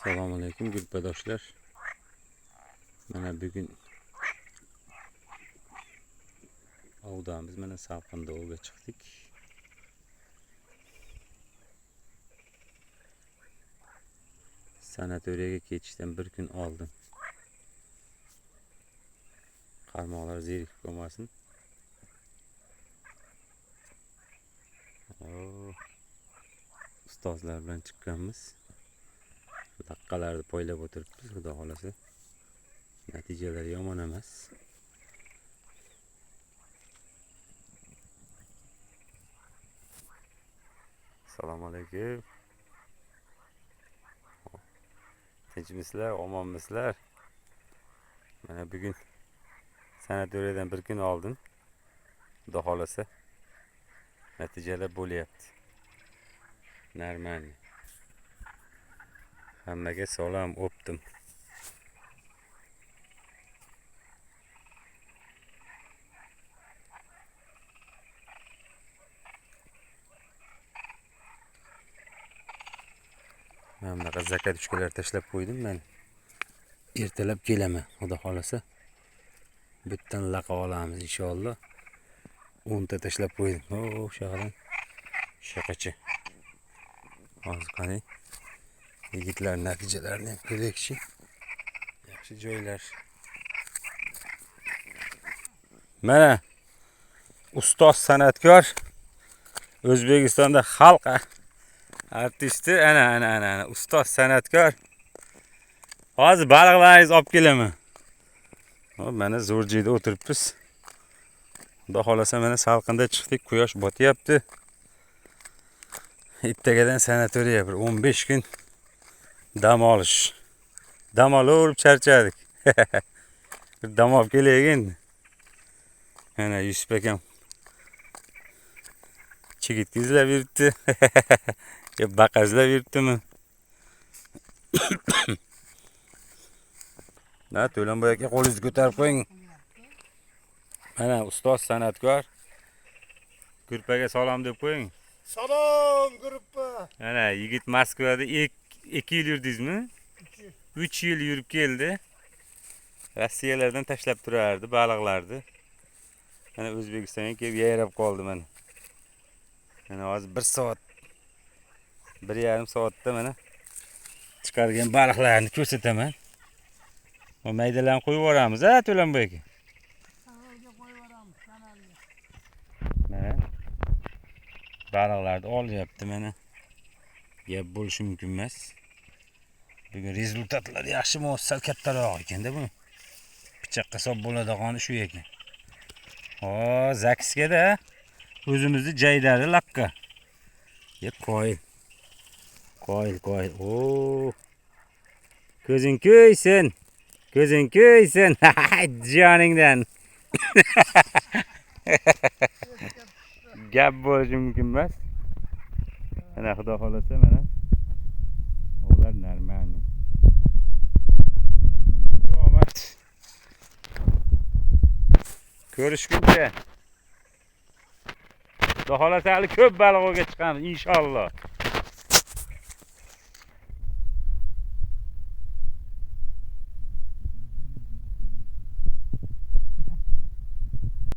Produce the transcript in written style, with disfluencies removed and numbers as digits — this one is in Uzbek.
Assalomu alaykum gulpadoshlar. Mana bugun ovdamiz, mana salqinda ovga chiqdik. Sanatoriyaga ketishdan bir kun oldin. Qarmoqlar zerikib qolmasin. Ustozlar bilan chiqqanmiz. Daqqalarni poylab o'tiribmiz, xudo xolasa. Natijalar yomon emas. Assalomu alaykum. Tinchmisizlar, omonmisizlar? Mana bugun sanatoriyadan bir kun oldin, xudo xolasa, natijalar bo'lyapti. Normal. Hammaga salom o'pdim. Mana bunaqa zakatishkalar tashlab qo'ydim men. Ertalab kelaman, xudo xolasa. Bittan laqa olamiz inshaalloh. 10 ta tashlab qo'ydim. Shaqadan. Shaqacha. Hozir qani. Yigitlar natijalarini ham ko'raylikchi. Yaxshi joylar. Mana ustoz san'atkor O'zbekistonda xalq artisti ana ustoz san'atkor. Hozir baliqlaringizni olib kelaman. Mana Zo'rjiyda o'tiribmiz. Xudo xolasa mana salqinda chiqdik, quyosh botyapti. Ertagadan sanatoriya bir 15 kun dam olish. Dam olib charchadik. Bir dam olib kelaylik endi. Mana Yusuf akam chigit izlab yuribdi. Ya baqazlab yuribdimi? Na, To'lanboy aka, qo'lingizni ko'tarib qo'ying. Mana ustoz san'atkor. Gurpaga salom deb qo'ying. Salom Gurpa. Mana yigit Moskvada 2 yil yurdingizmi? 3 yil yurib keldi. Rossiyalardan tashlab turardi baliqlarni. Mana O'zbekistonga kelib yayrab qoldi mana. Mana hozir 1 soat, 1,5 soatda mana chiqargan baliqlarni ko'rsataman. Maydalarni qo'yib yuboramiz, To'lanboy aka. Kanalga qo'yib yuboramiz, kanalga. Mana baliqlarni olyapti mana. Gap bo'lishi mumkin emas. Bugun rezultatlar yaxshimi, sal kattaroq ekan-da bu. Pichoqqa solib bo'ladigan shu ekan. Zakiskada o'zimizni jaydari laqqa. Yep, qo'yil. Ko'zing ko'ysin. Ko'zing ko'ysin. Joningdan. Gap bo'lishi mumkin emas. Mana xudo xolasa mana. Ular normal. Omad. Ko'rishguncha. Xudo xolasa hali ko'p baliq o'ga chiqamiz inshaalloh.